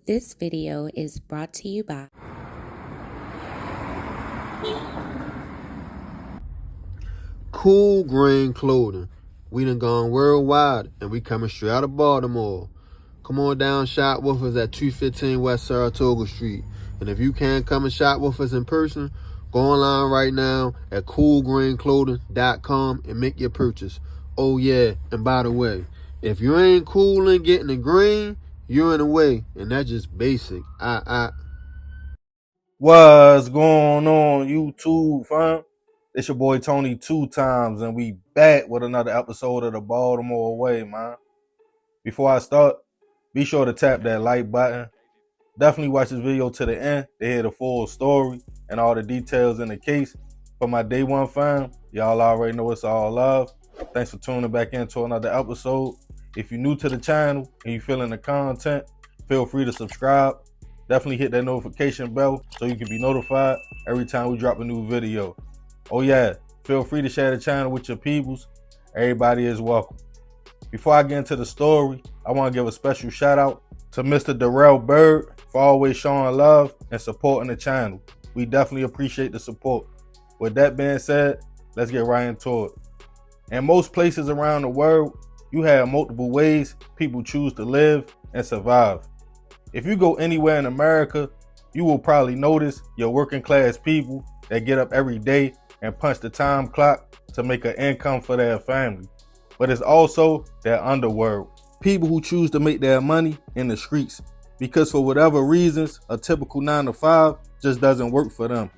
This video is brought to you by Cool Grain Clothing. We done gone worldwide and we coming straight out of Baltimore. Come on down, shop with us at 215 West Saratoga Street. And if you can't come and shop with us in person, go online right now at coolgrainclothing.com and make your purchase. Oh yeah, and by the way, if you ain't cool and getting the green, you're in the way, and that's just basic. What's going on, YouTube, fam? It's your boy Tony 2 times, and we back with another episode of the Baltimore Way, man. Before I start, be sure to tap that like button. Definitely watch this video to the end to hear the full story and all the details in the case. For my day one fam, y'all already know it's all love. Thanks for tuning back into another episode. If you're new to the channel and you feeling the content, feel free to subscribe. Definitely hit that notification bell so you can be notified every time we drop a new video. Oh yeah, feel free to share the channel with your peoples. Everybody is welcome. Before I get into the story, I want to give a special shout out to Mr. Darrell Bird for always showing love and supporting the channel. We definitely appreciate the support. With that being said, let's get right into it. In most places around the world, you have multiple ways people choose to live and survive. If you go anywhere in America, you will probably notice your working class people that get up every day and punch the time clock to make an income for their family. But it's also their underworld. People who choose to make their money in the streets because for whatever reasons, a typical 9 to 5 just doesn't work for them.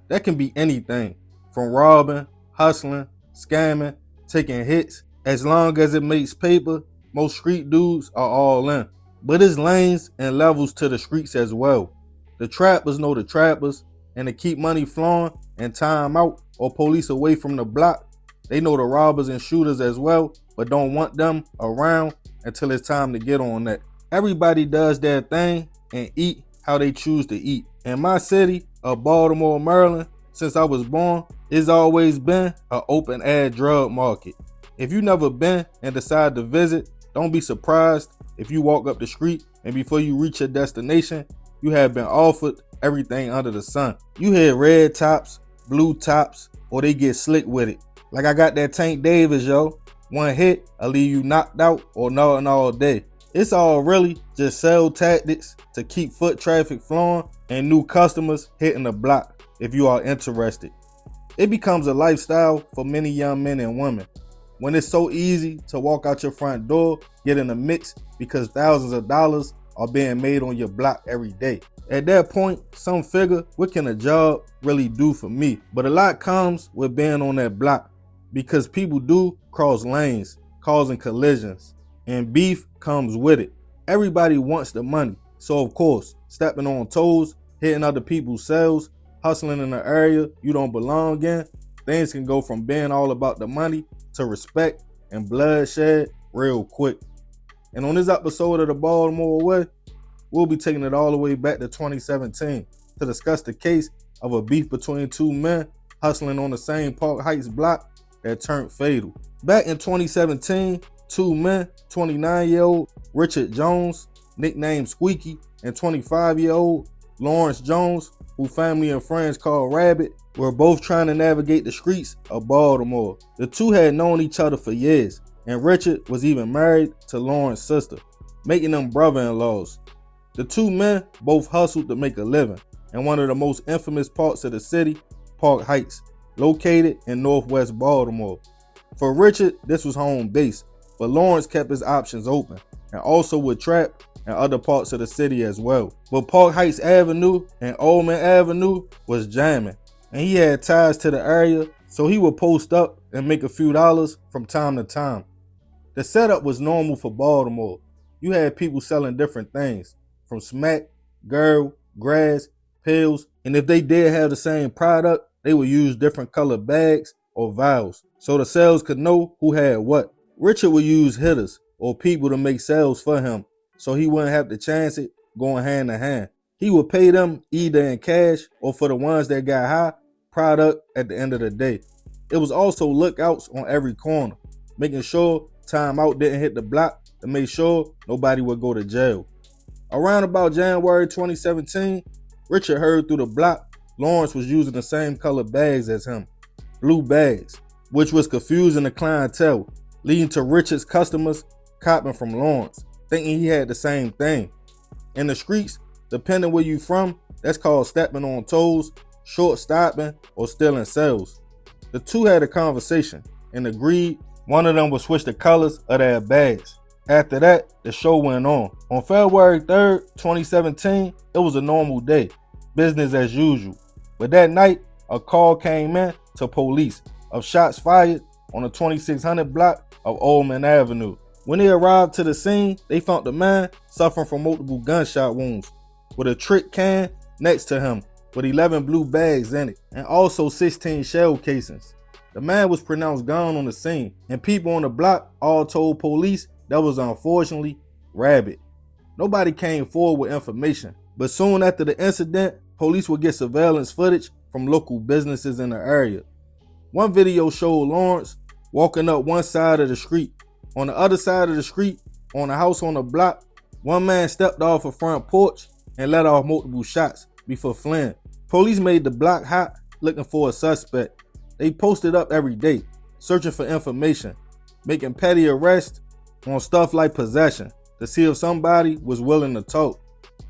That can be anything from robbing, hustling, scamming, taking hits. As long as it makes paper, most street dudes are all in. But it's lanes and levels to the streets as well. The trappers know the trappers, and to keep money flowing and time out or police away from the block, they know the robbers and shooters as well, but don't want them around until it's time to get on that. Everybody does their thing and eat how they choose to eat. In my city of Baltimore, Maryland, since I was born, it's always been an open air drug market. If you never been and decide to visit, don't be surprised if you walk up the street and before you reach your destination, you have been offered everything under the sun. You hear red tops, blue tops, or they get slick with it. Like I got that Tank Davis, yo. One hit, I'll leave you knocked out or nothing all day. It's all really just sell tactics to keep foot traffic flowing and new customers hitting the block if you are interested. It becomes a lifestyle for many young men and women. When it's so easy to walk out your front door, get in the mix because thousands of dollars are being made on your block every day. At that point, some figure, what can a job really do for me? But a lot comes with being on that block because people do cross lanes, causing collisions, and beef comes with it. Everybody wants the money. So of course, stepping on toes, hitting other people's cells, hustling in an area you don't belong in, things can go from being all about the money to respect and bloodshed real quick. And on this episode of the Baltimore Way, we'll be taking it all the way back to 2017 to discuss the case of a beef between two men hustling on the same Park Heights block that turned fatal. Back in 2017, two men, 29-year-old Richard Jones, nicknamed Squeaky, and 25-year-old Lawrence Jones, who family and friends call Rabbit, were both trying to navigate the streets of Baltimore. The two had known each other for years, and Richard was even married to Lauren's sister, making them brother-in-laws. The two men both hustled to make a living in one of the most infamous parts of the city, Park Heights, located in northwest Baltimore. For Richard, this was home base, but Lawrence kept his options open and also would trap in other parts of the city as well. But Park Heights Avenue and Oldman Avenue was jamming, and he had ties to the area, so he would post up and make a few dollars from time to time. The setup was normal for Baltimore. You had people selling different things, from smack, girl, grass, pills, and if they did have the same product, they would use different colored bags or vials, so the sales could know who had what. Richard would use hitters or people to make sales for him, so he wouldn't have to chance it going hand to hand. He would pay them either in cash or for the ones that got high product at the end of the day. It was also lookouts on every corner, making sure time out didn't hit the block to make sure nobody would go to jail. Around about January 2017, Richard heard through the block Lawrence was using the same color bags as him, blue bags, which was confusing the clientele, leading to Richard's customers copping from Lawrence, thinking he had the same thing. In the streets, depending where you from, that's called stepping on toes, short stopping, or stealing sales. The two had a conversation and agreed one of them would switch the colors of their bags. After that, the show went on. On February 3rd, 2017, it was a normal day, business as usual. But that night, a call came in to police of shots fired on the 2600 block of Oldman Avenue. When they arrived to the scene, they found the man suffering from multiple gunshot wounds with a trick can next to him with 11 blue bags in it and also 16 shell casings. The man was pronounced gone on the scene, and people on the block all told police that was unfortunately rabid. Nobody came forward with information, but soon after the incident, police would get surveillance footage from local businesses in the area. One video showed Lawrence walking up one side of the street. On the other side of the street, on a house on the block, one man stepped off a front porch and let off multiple shots before fleeing. Police made the block hot looking for a suspect. They posted up every day, searching for information, making petty arrests on stuff like possession to see if somebody was willing to talk.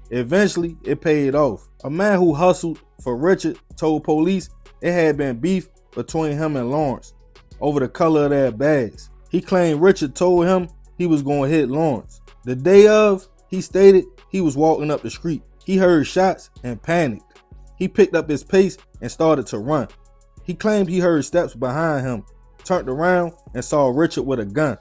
Eventually, it paid off. A man who hustled for Richard told police it had been beef between him and Lawrence over the color of their bags. He claimed Richard told him he was going to hit Lawrence. The day of, he stated he was walking up the street. He heard shots and panicked. He picked up his pace and started to run. He claimed he heard steps behind him, turned around and saw Richard with a gun.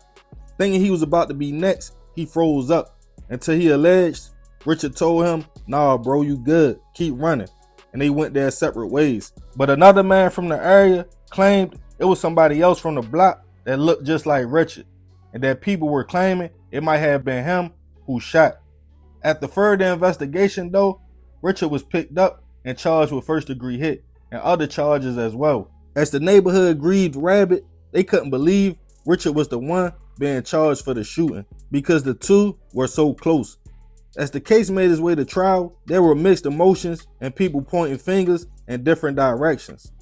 Thinking he was about to be next, he froze up until he alleged Richard told him, "Nah, bro, you good. Keep running." And they went their separate ways. But another man from the area claimed it was somebody else from the block that looked just like Richard, and that people were claiming it might have been him who shot. After further investigation though, Richard was picked up and charged with first-degree hit and other charges as well. As the neighborhood grieved rabid, they couldn't believe Richard was the one being charged for the shooting because the two were so close. As the case made its way to trial, there were mixed emotions and people pointing fingers in different directions.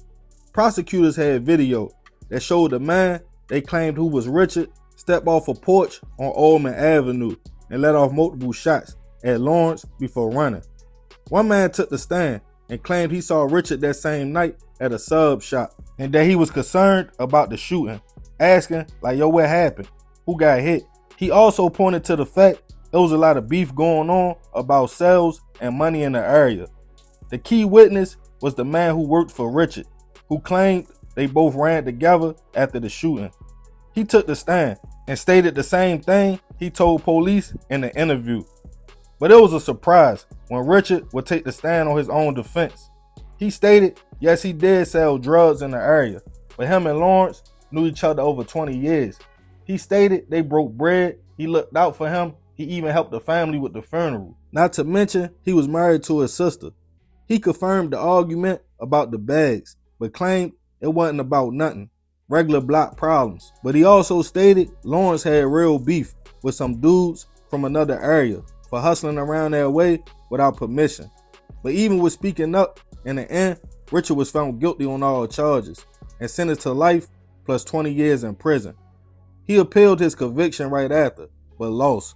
Prosecutors had video that showed the man they claimed who was Richard step off a porch on Oldman Avenue and let off multiple shots at Lawrence before running. One man took the stand and claimed he saw Richard that same night at a sub shop and that he was concerned about the shooting, asking like, "Yo, what happened? Who got hit?" He also pointed to the fact there was a lot of beef going on about sales and money in the area. The key witness was the man who worked for Richard, who claimed they both ran together after the shooting. He took the stand and stated the same thing he told police in the interview. But it was a surprise when Richard would take the stand on his own defense. He stated, yes, he did sell drugs in the area, but him and Lawrence knew each other over 20 years. He stated they broke bread, he looked out for him, he even helped the family with the funeral. Not to mention, he was married to his sister. He confirmed the argument about the bags, but claimed it wasn't about nothing, regular block problems. But he also stated Lawrence had real beef with some dudes from another area for hustling around their way without permission. But even with speaking up, in the end, Richard was found guilty on all charges and sentenced to life plus 20 years in prison. He appealed his conviction right after, but lost.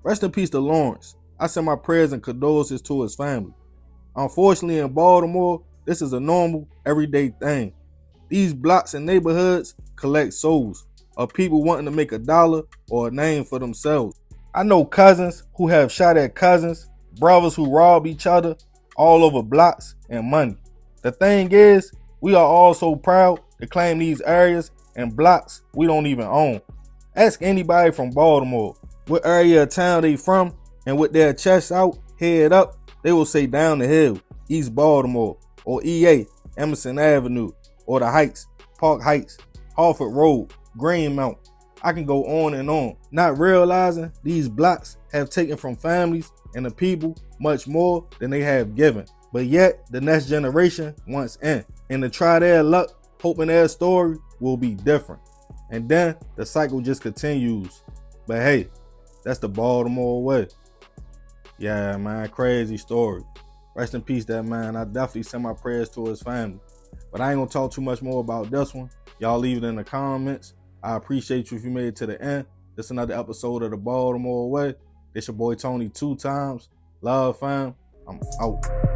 Rest in peace to Lawrence. I send my prayers and condolences to his family. Unfortunately, in Baltimore, this is a normal, everyday thing. These blocks and neighborhoods collect souls of people wanting to make a dollar or a name for themselves. I know cousins who have shot at cousins, brothers who rob each other, all over blocks and money. The thing is, we are all so proud to claim these areas and blocks we don't even own. Ask anybody from Baltimore what area of town they from, and with their chests out, head up, they will say down the hill, East Baltimore, or EA, Emerson Avenue, or the Heights, Park Heights, Harford Road, Greenmount. I can go on and on, not realizing these blocks have taken from families and the people much more than they have given. But yet, the next generation wants in, and to try their luck, hoping their story will be different. And then the cycle just continues. But hey, that's the Baltimore way. Yeah, man, crazy story. Rest in peace, that man. I definitely send my prayers to his family. But I ain't gonna talk too much more about this one. Y'all leave it in the comments. I appreciate you if you made it to the end. This is another episode of the Baltimore Way. It's your boy Tony 2 times. Love, fam. I'm out.